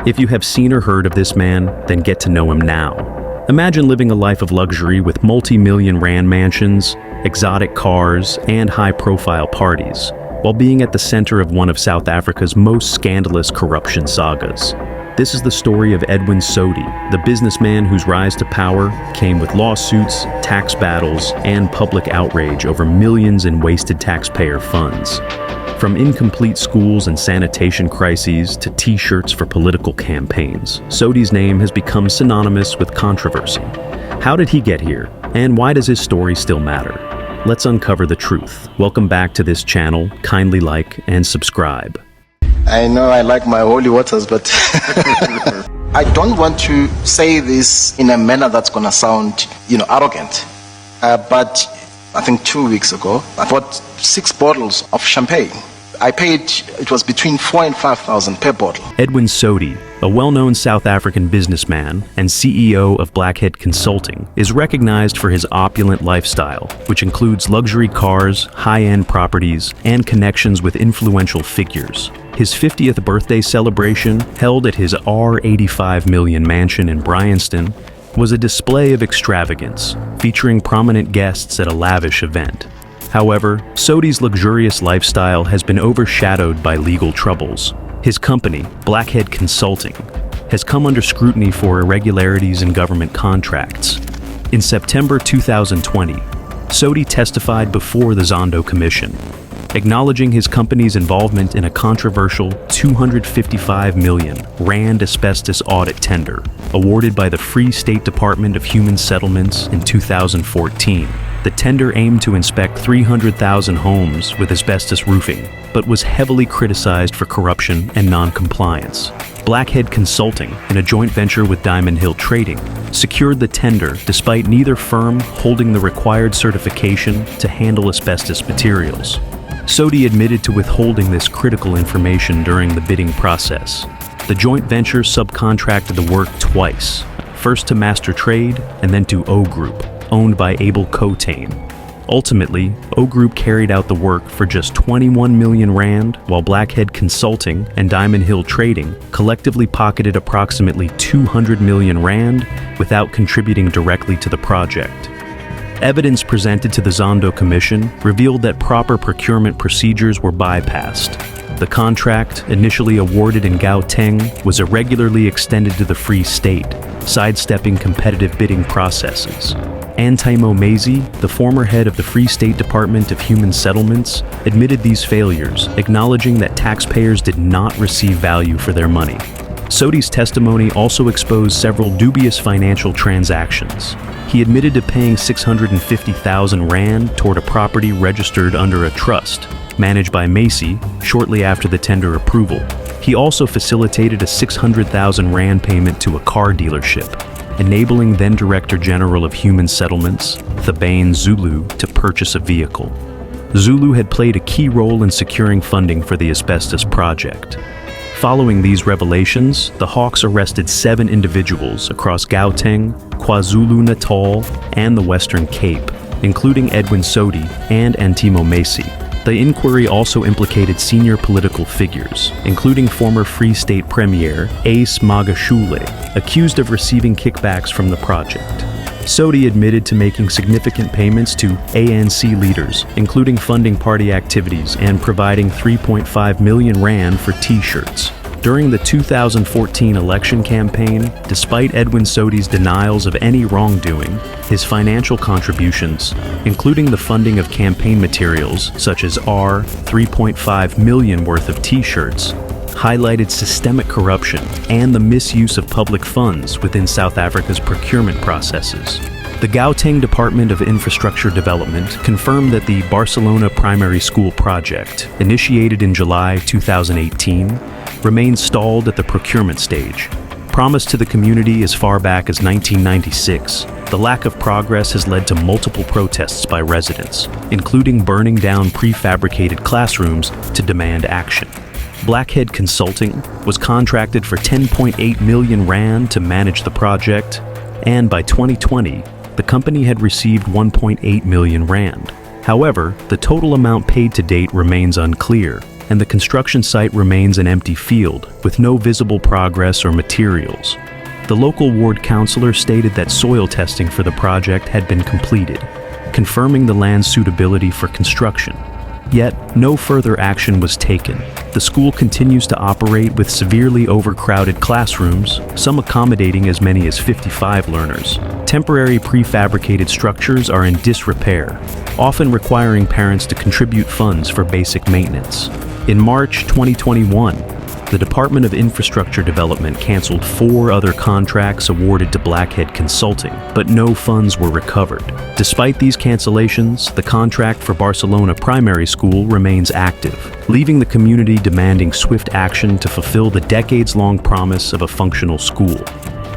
If you have seen or heard of this man, then get to know him now. Imagine living a life of luxury with multi-million rand mansions, exotic cars, and high-profile parties, while being at the center of one of South Africa's most scandalous corruption sagas. This is the story of Edwin Sodi, the businessman whose rise to power came with lawsuits, tax battles, and public outrage over millions in wasted taxpayer funds. From incomplete schools and sanitation crises to T-shirts for political campaigns, Sodi's name has become synonymous with controversy. How did he get here? And why does his story still matter? Let's uncover the truth. Welcome back to this channel. Kindly like and subscribe. I know I like my holy waters, but I don't want to say this in a manner that's gonna sound, arrogant. But I think 2 weeks ago, I bought 6 bottles of champagne. I paid, it was between 4,000 and 5,000 per bottle. Edwin Sodi, a well-known South African businessman and CEO of Blackhead Consulting, is recognized for his opulent lifestyle, which includes luxury cars, high-end properties, and connections with influential figures. His 50th birthday celebration, held at his R85 million mansion in Bryanston, was a display of extravagance, featuring prominent guests at a lavish event. However, Sodi's luxurious lifestyle has been overshadowed by legal troubles. His company, Blackhead Consulting, has come under scrutiny for irregularities in government contracts. In September 2020, Sodi testified before the Zando Commission, acknowledging his company's involvement in a controversial 255 million rand asbestos audit tender awarded by the Free State Department of Human Settlements in 2014. The tender aimed to inspect 300,000 homes with asbestos roofing, but was heavily criticized for corruption and non-compliance. Blackhead Consulting, in a joint venture with Diamond Hill Trading, secured the tender despite neither firm holding the required certification to handle asbestos materials. Sodi admitted to withholding this critical information during the bidding process. The joint venture subcontracted the work twice, first to Master Trade and then to O Group, owned by Abel Cotain. Ultimately, O Group carried out the work for just 21 million rand, while Blackhead Consulting and Diamond Hill Trading collectively pocketed approximately 200 million rand without contributing directly to the project. Evidence presented to the Zando Commission revealed that proper procurement procedures were bypassed. The contract, initially awarded in Gauteng, was irregularly extended to the Free State, sidestepping competitive bidding processes. Antimo Maisie, the former head of the Free State Department of Human Settlements, admitted these failures, acknowledging that taxpayers did not receive value for their money. Sodi's testimony also exposed several dubious financial transactions. He admitted to paying 650,000 rand toward a property registered under a trust, managed by Macy, shortly after the tender approval. He also facilitated a 600,000 rand payment to a car dealership, enabling then Director General of Human Settlements, Thabane Zulu, to purchase a vehicle. Zulu had played a key role in securing funding for the asbestos project. Following these revelations, the Hawks arrested 7 individuals across Gauteng, KwaZulu-Natal, and the Western Cape, including Edwin Sodi and Antimo Macy. The inquiry also implicated senior political figures, including former Free State Premier Ace Magashule, accused of receiving kickbacks from the project. Sodi admitted to making significant payments to ANC leaders, including funding party activities and providing 3.5 million rand for T-shirts. During the 2014 election campaign, despite Edwin Sodi's denials of any wrongdoing, his financial contributions, including the funding of campaign materials such as 3.5 million worth of T-shirts, highlighted systemic corruption and the misuse of public funds within South Africa's procurement processes. The Gauteng Department of Infrastructure Development confirmed that the Barcelona primary school project, initiated in July 2018, remains stalled at the procurement stage. Promised to the community as far back as 1996, the lack of progress has led to multiple protests by residents, including burning down prefabricated classrooms to demand action. Blackhead Consulting was contracted for 10.8 million rand to manage the project, and by 2020, the company had received 1.8 million rand. However, the total amount paid to date remains unclear. and the construction site remains an empty field with no visible progress or materials. The local ward councillor stated that soil testing for the project had been completed, confirming the land's suitability for construction. Yet, no further action was taken. The school continues to operate with severely overcrowded classrooms, some accommodating as many as 55 learners. Temporary prefabricated structures are in disrepair, often requiring parents to contribute funds for basic maintenance. In March 2021, the Department of Infrastructure Development canceled 4 other contracts awarded to Blackhead Consulting, but no funds were recovered. Despite these cancellations, the contract for Barcelona Primary School remains active, leaving the community demanding swift action to fulfill the decades-long promise of a functional school.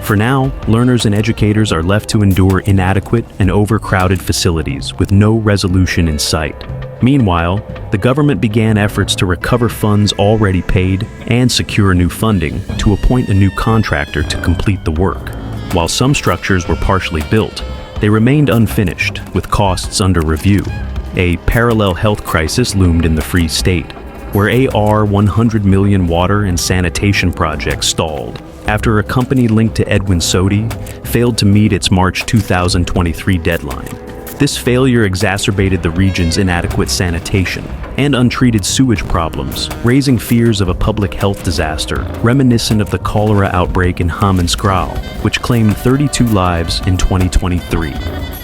For now, learners and educators are left to endure inadequate and overcrowded facilities with no resolution in sight. Meanwhile, the government began efforts to recover funds already paid and secure new funding to appoint a new contractor to complete the work. While some structures were partially built, they remained unfinished, with costs under review. A parallel health crisis loomed in the Free State, where AR 100 million water and sanitation project stalled after a company linked to Edwin Sodi failed to meet its March 2023 deadline. This failure exacerbated the region's inadequate sanitation and untreated sewage problems, raising fears of a public health disaster reminiscent of the cholera outbreak in Hammenskral, which claimed 32 lives in 2023.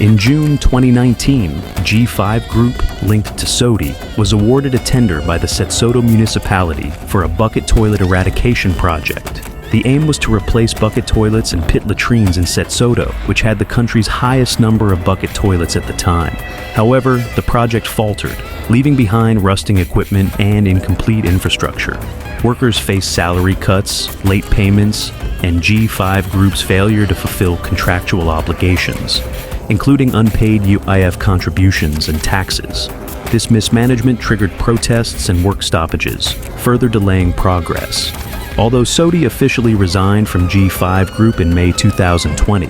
In June 2019, G5 Group, linked to Sodi, was awarded a tender by the Zando municipality for a bucket toilet eradication project. The aim was to replace bucket toilets and pit latrines in Zando, which had the country's highest number of bucket toilets at the time. However, the project faltered, leaving behind rusting equipment and incomplete infrastructure. Workers faced salary cuts, late payments, and G5 Group's failure to fulfill contractual obligations, including unpaid UIF contributions and taxes. This mismanagement triggered protests and work stoppages, further delaying progress. Although Sodi officially resigned from G5 Group in May 2020,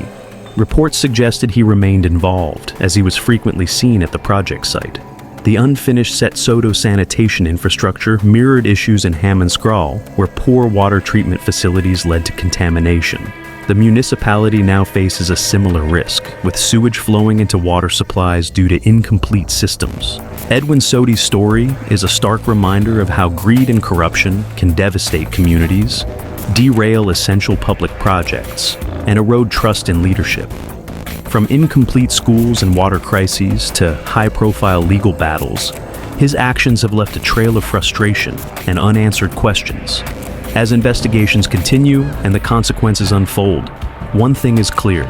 reports suggested he remained involved, as he was frequently seen at the project site. The unfinished Zando sanitation infrastructure mirrored issues in Hammenskral, where poor water treatment facilities led to contamination. The municipality now faces a similar risk, with sewage flowing into water supplies due to incomplete systems. Edwin Sodi's story is a stark reminder of how greed and corruption can devastate communities, derail essential public projects, and erode trust in leadership. From incomplete schools and water crises to high-profile legal battles, his actions have left a trail of frustration and unanswered questions. As investigations continue and the consequences unfold, one thing is clear: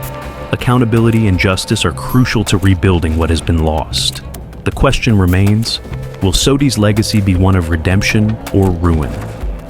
accountability and justice are crucial to rebuilding what has been lost. The question remains, will Sodi's legacy be one of redemption or ruin?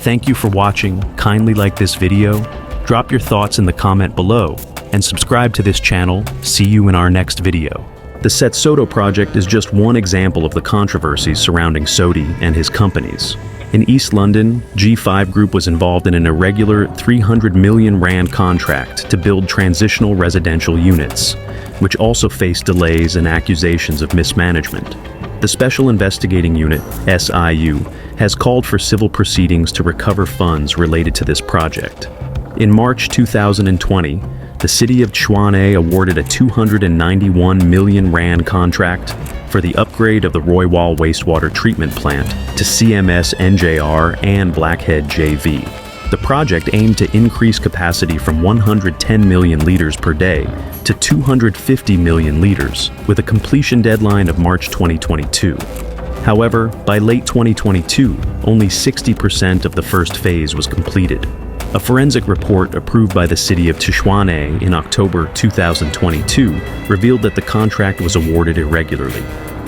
Thank you for watching. Kindly like this video, drop your thoughts in the comment below, and subscribe to this channel. See you in our next video. The Zando project is just one example of the controversies surrounding Sodi and his companies. In East London, G5 Group was involved in an irregular 300 million rand contract to build transitional residential units, which also faced delays and accusations of mismanagement. The Special Investigating Unit, SIU, has called for civil proceedings to recover funds related to this project. In March 2020, the city of Tshwane awarded a 291 million rand contract for the upgrade of the Roywal wastewater treatment plant to CMS NJR and Blackhead JV. The project aimed to increase capacity from 110 million liters per day to 250 million liters, with a completion deadline of March 2022. However, by late 2022, only 60% of the first phase was completed. A forensic report approved by the city of Tshwane in October 2022 revealed that the contract was awarded irregularly.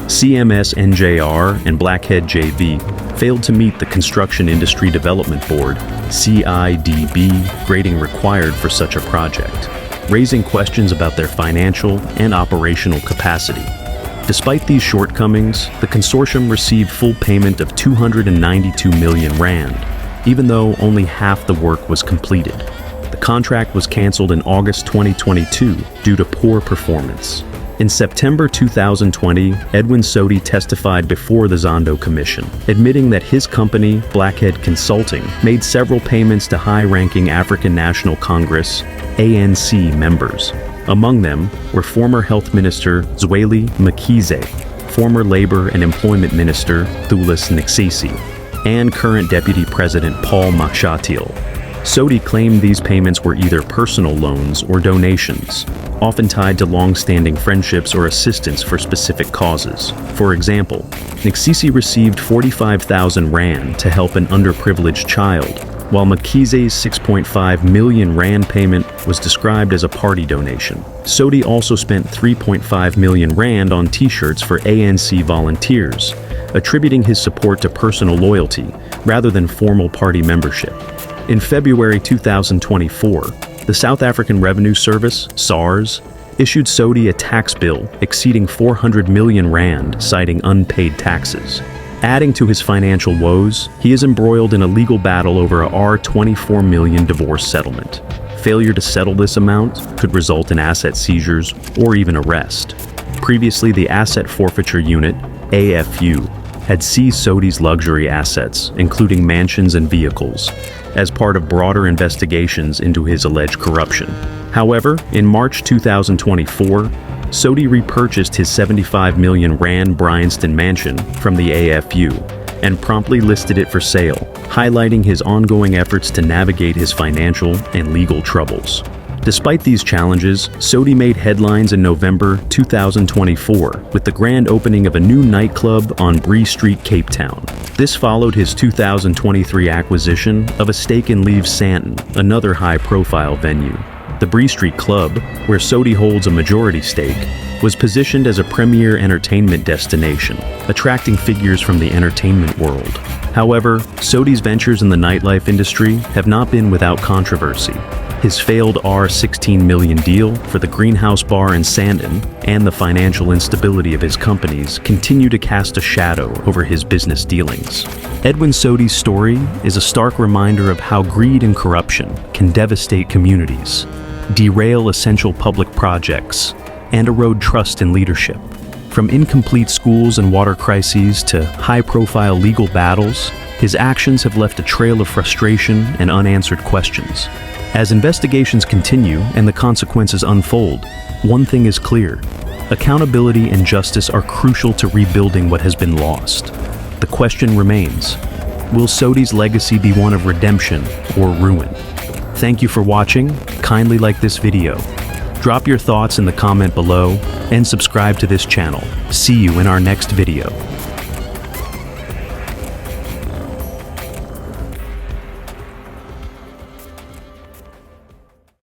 CMS NJR and Blackhead JV failed to meet the Construction Industry Development Board (CIDB) grading required for such a project, raising questions about their financial and operational capacity. Despite these shortcomings, the consortium received full payment of 292 million rand, even though only half the work was completed. The contract was cancelled in August 2022 due to poor performance. In September 2020, Edwin Sodi testified before the Zando Commission, admitting that his company, Blackhead Consulting, made several payments to high-ranking African National Congress, ANC members. Among them were former Health Minister Zweli Mkhize, former Labor and Employment Minister Thulis Nxesi, and current Deputy President Paul Mashatil. Sodi claimed these payments were either personal loans or donations, often tied to long-standing friendships or assistance for specific causes. For example, Nxesi received 45,000 rand to help an underprivileged child, while Mkhize's 6.5 million rand payment was described as a party donation. Sodi also spent 3.5 million rand on t-shirts for ANC volunteers, attributing his support to personal loyalty rather than formal party membership. In February 2024, the South African Revenue Service, SARS, issued Sodi a tax bill exceeding 400 million rand, citing unpaid taxes. Adding to his financial woes, he is embroiled in a legal battle over a R24 million divorce settlement. Failure to settle this amount could result in asset seizures or even arrest. Previously, the Asset Forfeiture Unit, AFU, had seized Sodi's luxury assets, including mansions and vehicles, as part of broader investigations into his alleged corruption. However, in March 2024, Sodi repurchased his 75 million rand Bryanston mansion from the AFU and promptly listed it for sale, highlighting his ongoing efforts to navigate his financial and legal troubles. Despite these challenges, Sodi made headlines in November 2024 with the grand opening of a new nightclub on Bree Street, Cape Town. This followed his 2023 acquisition of a stake in Leave Santon, another high-profile venue. The Bree Street Club, where Sodi holds a majority stake, was positioned as a premier entertainment destination, attracting figures from the entertainment world. However, Sodi's ventures in the nightlife industry have not been without controversy. His failed R16 million deal for the Greenhouse Bar in Sandton and the financial instability of his companies continue to cast a shadow over his business dealings. Edwin Sodi's story is a stark reminder of how greed and corruption can devastate communities, derail essential public projects, and erode trust in leadership. From incomplete schools and water crises to high-profile legal battles, his actions have left a trail of frustration and unanswered questions. As investigations continue and the consequences unfold, one thing is clear: accountability and justice are crucial to rebuilding what has been lost. The question remains: will Sodi's legacy be one of redemption or ruin? Thank you for watching. Kindly like this video. Drop your thoughts in the comment below and subscribe to this channel. See you in our next video.